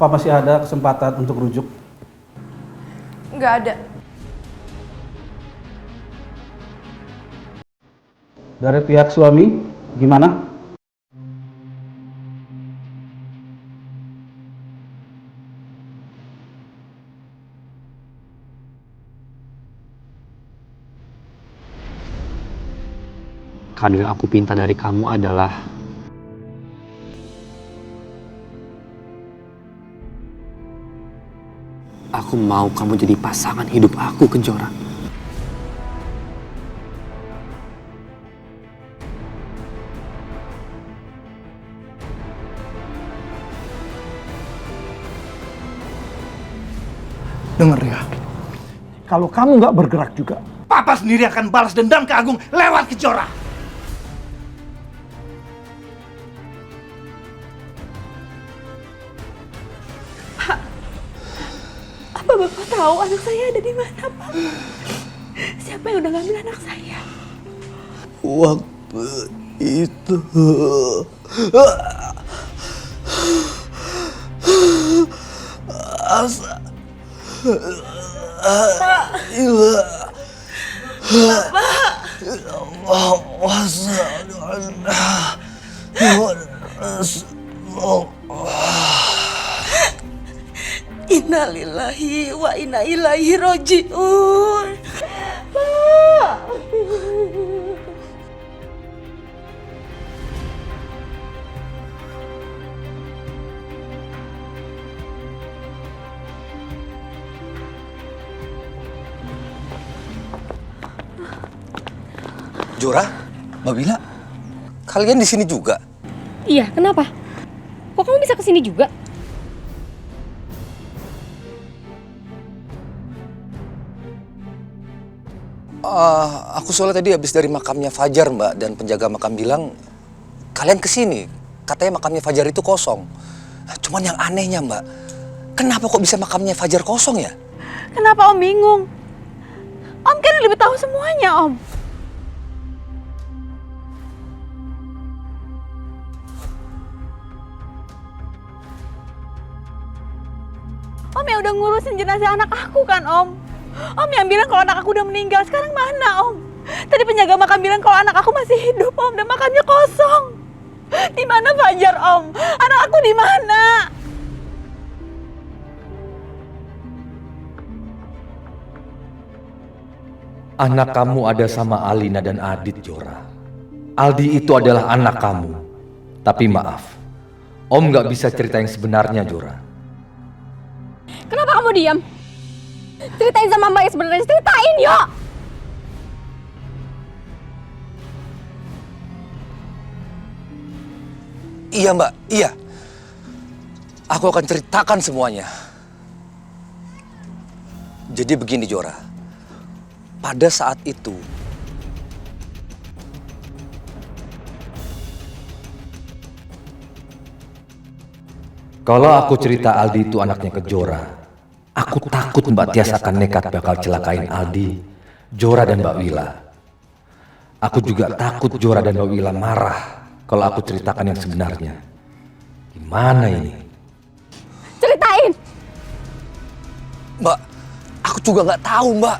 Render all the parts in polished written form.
Apa masih ada kesempatan untuk rujuk? Nggak ada. Dari pihak suami, gimana? Kan yang aku pinta dari kamu adalah aku mau kamu jadi pasangan hidup aku, Kejora. Dengar ya, kalau kamu nggak bergerak juga, Papa sendiri akan balas dendam ke Agung lewat Kejora. Apa Bapak tahu anak saya ada di mana, Pak? Siapa yang udah ngambil anak saya? Waktu itu asa ilah Innalillahi wa inna ilaihi roji'un. Pak. Jora, Mbak Bila, kalian di sini juga? Iya, kenapa? Kok kamu bisa kesini juga? Aku soalnya tadi habis dari makamnya Fajar, Mbak, dan penjaga makam bilang kalian kesini. Katanya makamnya Fajar itu kosong. Cuman yang anehnya, Mbak, kenapa kok bisa makamnya Fajar kosong ya? Kenapa Om bingung? Om kan lebih tahu semuanya, Om. Om yang udah ngurusin jenazah anak aku kan, Om? Om yang bilang kalau anak aku udah meninggal. Sekarang mana, Om? Tadi penjaga makam bilang kalau anak aku masih hidup, Om, dan makamnya kosong. Di mana Fajar, Om? Anak aku di mana? Anak kamu ada sama Alina dan Adit, Jora. Aldi itu adalah anak kamu. Tapi maaf, Om nggak bisa cerita yang sebenarnya, Jora. Kenapa kamu diam? Ceritain sama Mbak yang sebenarnya, ceritain yuk! Iya, Mbak, iya. Aku akan ceritakan semuanya. Jadi begini, Jora. Pada saat itu, Kalau aku cerita Aldi itu anaknya Kejora, aku takut Mbak Tias akan nekat bakal celakain Aldi, Jora dan Mbak Wila. Aku juga takut Jora dan Mbak Wila marah kalau aku ceritakan yang sebenarnya. Gimana ini? Ceritain! Mbak, aku juga nggak tahu, Mbak.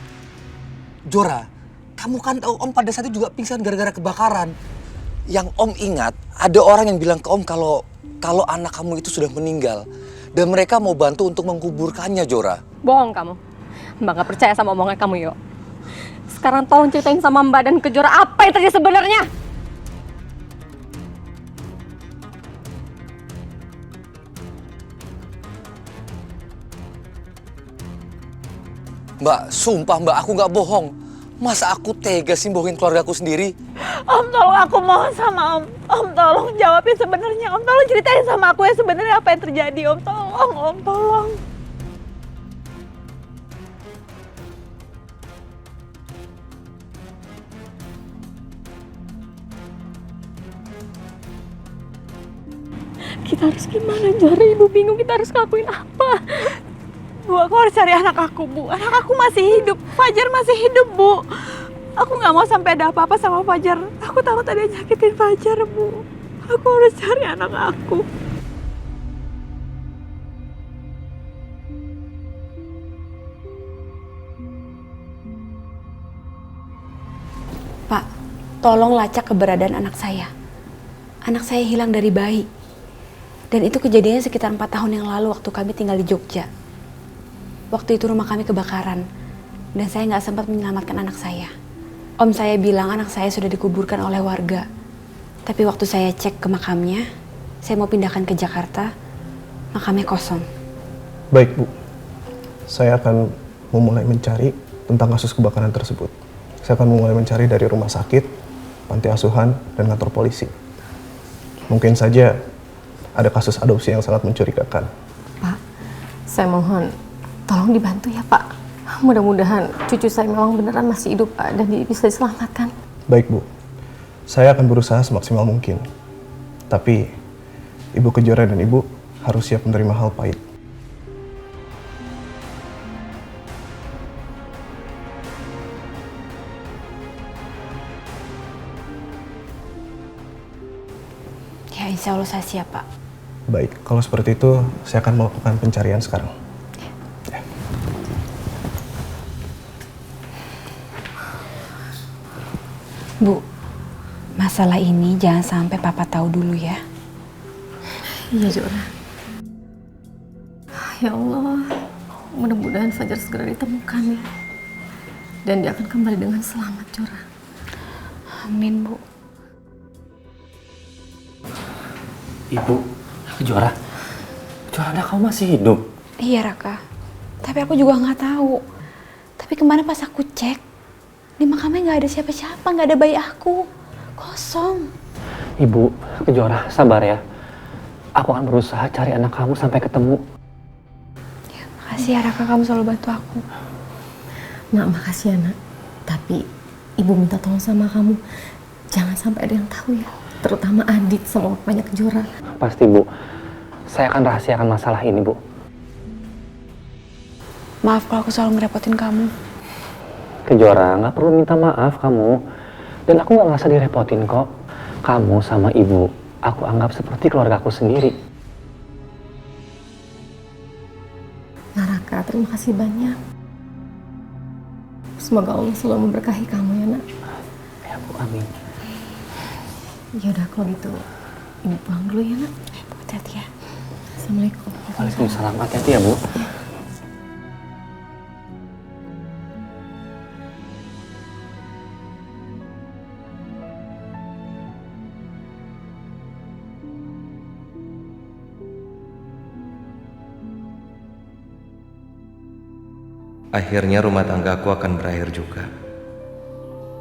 Jora, kamu kan tahu Om pada saat itu juga pingsan gara-gara kebakaran. Yang Om ingat, ada orang yang bilang ke Om kalau anak kamu itu sudah meninggal. Dan mereka mau bantu untuk menguburkannya, Jora. Bohong kamu. Mbak gak percaya sama omongan kamu, yuk. Sekarang tolong ceritain sama Mbak dan Kejora apa yang terjadi sebenarnya. Mbak, sumpah Mbak, aku nggak bohong. Masa aku tega sih bohongin keluargaku sendiri? Om, tolong, aku mohon sama Om. Om, tolong jawabin sebenarnya. Om, tolong ceritain sama aku ya sebenarnya apa yang terjadi. Om, tolong, Om, tolong. Kita harus gimana, Jora? Ibu bingung kita harus ngelakuin apa. Bu, aku harus cari anak aku, Bu. Anak aku masih hidup. Fajar masih hidup, Bu. Aku nggak mau sampai ada apa-apa sama Fajar. Aku takut ada yang nyakitin Fajar, Bu. Aku harus cari anak aku. tolong lacak keberadaan anak saya. Anak saya hilang dari bayi. Dan itu kejadiannya sekitar 4 tahun yang lalu waktu kami tinggal di Jogja. Waktu itu rumah kami kebakaran. Dan saya nggak sempat menyelamatkan anak saya. Om saya bilang anak saya sudah dikuburkan oleh warga. Tapi waktu saya cek ke makamnya, saya mau pindahkan ke Jakarta, makamnya kosong. Baik, Bu. Saya akan memulai mencari tentang kasus kebakaran tersebut. Saya akan memulai mencari dari rumah sakit, panti asuhan, dan kantor polisi. Mungkin saja ada kasus adopsi yang sangat mencurigakan. Pak, saya mohon tolong dibantu ya Pak. Mudah-mudahan cucu saya memang beneran masih hidup Pak dan bisa diselamatkan. Baik, Bu. Saya akan berusaha semaksimal mungkin. Tapi Ibu Kejora dan Ibu harus siap menerima hal pahit. Ya, insya Allah saya siap, Pak. Baik, kalau seperti itu saya akan melakukan pencarian sekarang. Ya. Bu, masalah ini jangan sampai Papa tahu dulu ya. Iya Jora. Ya Allah, mudah-mudahan Fajar segera ditemukan ya. Dan dia akan kembali dengan selamat Jora. Amin, Bu. Ibu, Jora. Jora, anak kamu masih hidup. Iya, Raka. Tapi aku juga nggak tahu. Tapi kemarin pas aku cek, di makamnya nggak ada siapa-siapa, nggak ada bayi aku. Kosong. Ibu, Jora, sabar ya. Aku akan berusaha cari anak kamu sampai ketemu. Ya, makasih ya, Raka. Kamu selalu bantu aku. Nak, makasih ya nak. Tapi ibu minta tolong sama kamu. Jangan sampai ada yang tahu ya. Terutama Adit sama banyak Kejora. Pasti Bu, saya akan rahasiakan masalah ini Bu. Maaf kalau aku selalu ngerepotin kamu. Kejora, nggak perlu minta maaf kamu. Dan aku nggak ngerasa direpotin kok. Kamu sama ibu, aku anggap seperti keluarga aku sendiri. Nah Raka, terima kasih banyak. Semoga Allah selalu memberkahi kamu ya nak. Ya Bu, amin. Ya udah kalau gitu, ibu pulang dulu ya nak. Hati-hati ya. Assalamualaikum. Waalaikumsalam, hati-hati ya Bu. Akhirnya rumah tanggaku akan berakhir juga.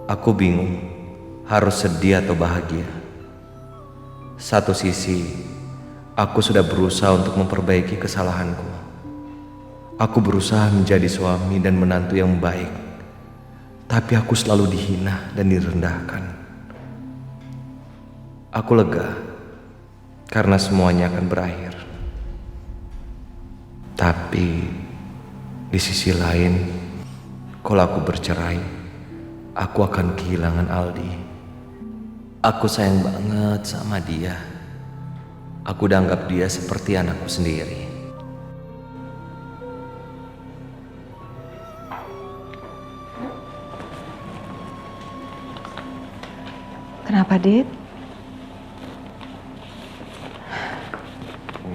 Aku bingung, harus sedih atau bahagia. Satu sisi, aku sudah berusaha untuk memperbaiki kesalahanku. Aku berusaha menjadi suami dan menantu yang baik. Tapi aku selalu dihina dan direndahkan. Aku lega, karena semuanya akan berakhir. Tapi di sisi lain, kalau aku bercerai, aku akan kehilangan Aldi. Aku sayang banget sama dia. Aku udah anggap dia seperti anakku sendiri. Kenapa, Dit?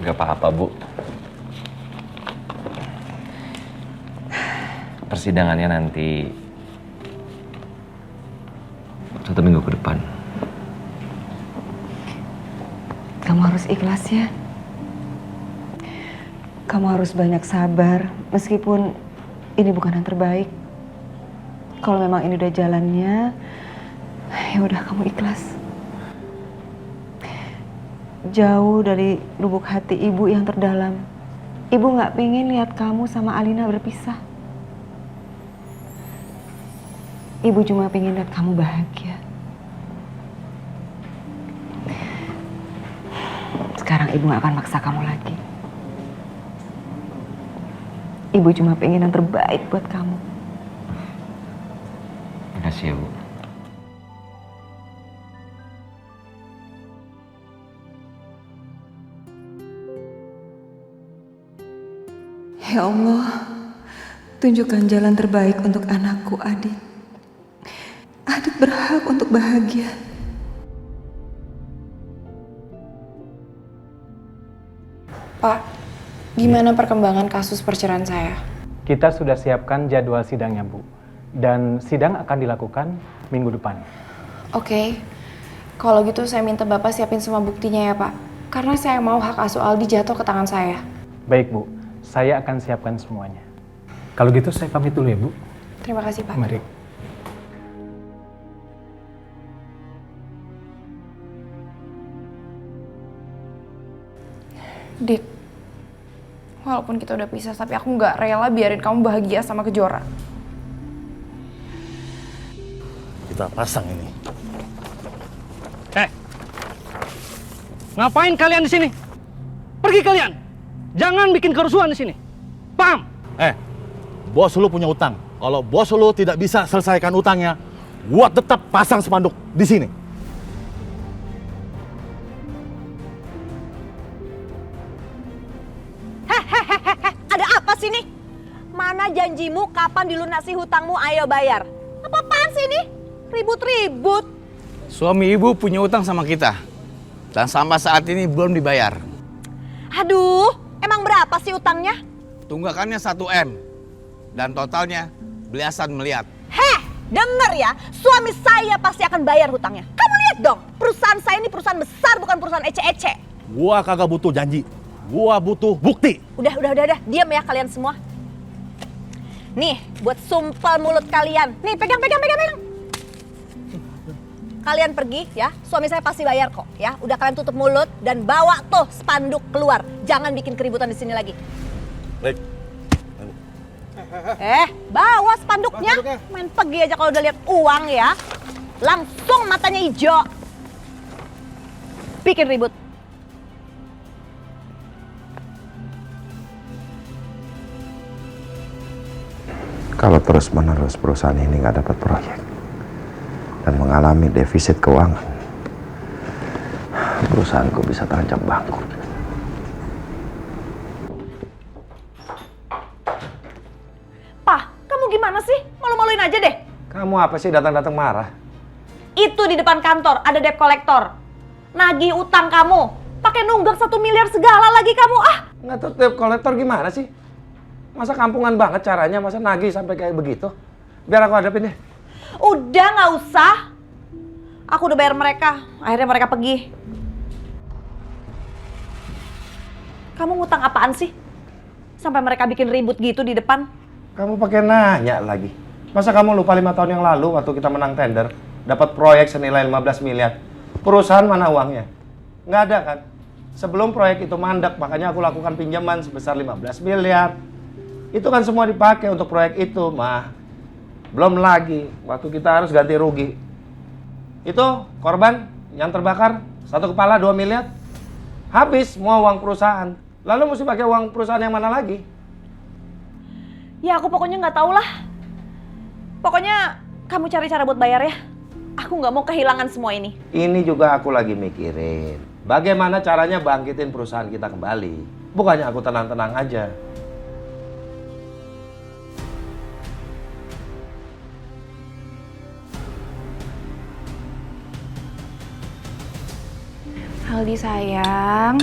Gak apa-apa, Bu. Persidangannya nanti 1 minggu ke depan. Kamu harus ikhlas ya. Kamu harus banyak sabar, meskipun ini bukan yang terbaik. Kalau memang ini udah jalannya, ya udah kamu ikhlas. Jauh dari lubuk hati ibu yang terdalam, ibu nggak pengen lihat kamu sama Alina berpisah. Ibu cuma pengen lihat kamu bahagia. Sekarang ibu gak akan maksa kamu lagi. Ibu cuma pengen yang terbaik buat kamu. Makasih ya, Bu. Ya Allah, tunjukkan jalan terbaik untuk anakku, Adit. Adit berhak untuk bahagia. Pak, gimana perkembangan kasus perceraian saya? Kita sudah siapkan jadwal sidangnya, Bu. Dan sidang akan dilakukan minggu depan. Oke, kalau gitu saya minta Bapak siapin semua buktinya ya, Pak. Karena saya mau hak asuh Aldi jatuh ke tangan saya. Baik, Bu. Saya akan siapkan semuanya. Kalau gitu saya pamit dulu ya, Bu. Terima kasih, Pak. Mari. Dit, walaupun kita udah pisah, tapi aku nggak rela biarin kamu bahagia sama Kejora. Kita pasang ini. Ngapain kalian di sini? Pergi kalian. Jangan bikin kerusuhan di sini. Paham? Bos lu punya utang. Kalau bos lu tidak bisa selesaikan utangnya, gua tetap pasang spanduk di sini. Ada apa sih nih? Mana janjimu kapan dilunasi hutangmu, ayo bayar. Apa-apaan sih ini? Ribut-ribut. Suami ibu punya utang sama kita. Dan sampai saat ini belum dibayar. Aduh, emang berapa sih utangnya? Tunggakannya 1 M. Dan totalnya belasan miliar. Heh, denger ya, suami saya pasti akan bayar hutangnya. Kamu lihat dong, perusahaan saya ini perusahaan besar, bukan perusahaan ece-ece. Gua kagak butuh janji. Gua butuh bukti. Udah, diam ya kalian semua. Nih, buat sumpel mulut kalian. Nih, pegang. Kalian pergi ya, suami saya pasti bayar kok ya. Udah kalian tutup mulut dan bawa tuh spanduk keluar. Jangan bikin keributan di sini lagi. Baik. Bawa spanduknya. Main pergi aja kalau udah lihat uang ya. Langsung matanya hijau. Bikin ribut. Kalau terus-menerus perusahaan ini nggak dapat proyek dan mengalami defisit keuangan, perusahaanku bisa terancam bangkrut. Pak, kamu gimana sih? Malu-maluin aja deh. Kamu apa sih datang-datang marah? Itu di depan kantor ada debt collector. Nagih utang kamu. Pakai nunggak 1 miliar segala lagi kamu. Nggak tahu debt collector gimana sih? Masa kampungan banget caranya, masa nagih sampai kayak begitu? Biar aku hadapin deh. Udah, nggak usah. Aku udah bayar mereka. Akhirnya mereka pergi. Kamu ngutang apaan sih? Sampai mereka bikin ribut gitu di depan. Kamu pakai nanya lagi. Masa kamu lupa 5 tahun yang lalu waktu kita menang tender, dapat proyek senilai 15 miliar. Perusahaan mana uangnya? Nggak ada kan? Sebelum proyek itu mandek, makanya aku lakukan pinjaman sebesar 15 miliar. Itu kan semua dipakai untuk proyek itu, mah. Belum lagi, waktu kita harus ganti rugi. Itu korban yang terbakar, 1 kepala 2 miliar. Habis semua uang perusahaan. Lalu mesti pakai uang perusahaan yang mana lagi? Ya aku pokoknya nggak tahu lah. Pokoknya kamu cari cara buat bayar ya. Aku nggak mau kehilangan semua ini. Ini juga aku lagi mikirin. Bagaimana caranya bangkitin perusahaan kita kembali. Bukannya aku tenang-tenang aja. Aldi sayang,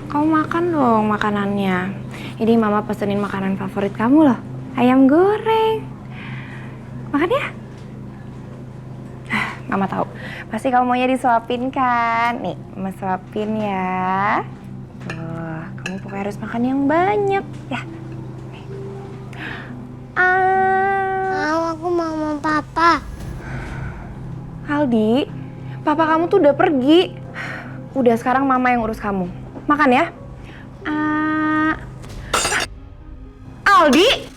kamu makan dong makanannya. Ini mama pesenin makanan favorit kamu loh, ayam goreng. Makan ya? Mama tahu, pasti kamu maunya disuapin kan? Nih, mama suapin ya. Tuh, kamu pokoknya harus makan yang banyak ya. Aku mau sama papa. Aldi, papa kamu tuh udah pergi. Udah, sekarang mama yang urus kamu. Makan ya. Aldi!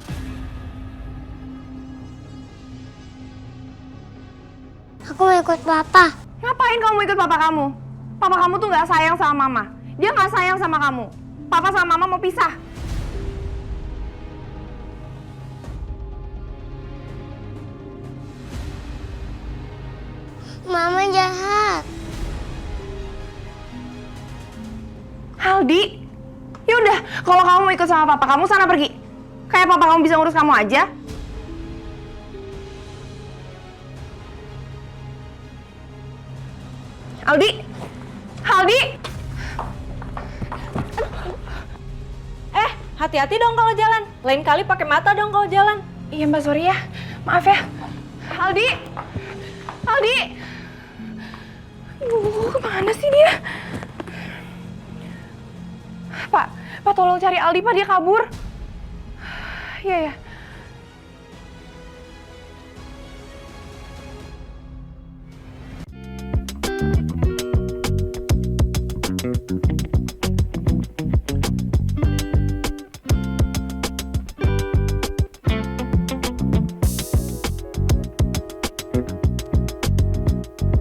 Aku mau ikut papa. Ngapain kamu ikut papa kamu? Papa kamu tuh gak sayang sama mama. Dia gak sayang sama kamu. Papa sama mama mau pisah. Mama jahat. Aldi, yaudah, kalau kamu mau ikut sama papa kamu, sana pergi. Kayak papa kamu bisa ngurus kamu aja. Aldi! Aldi! Hati-hati dong kalau jalan. Lain kali pakai mata dong kalau jalan. Iya Mbak, sorry ya. Maaf ya. Aldi! Aldi! Kemana sih dia? Pak tolong cari Aldi, Pak, dia kabur.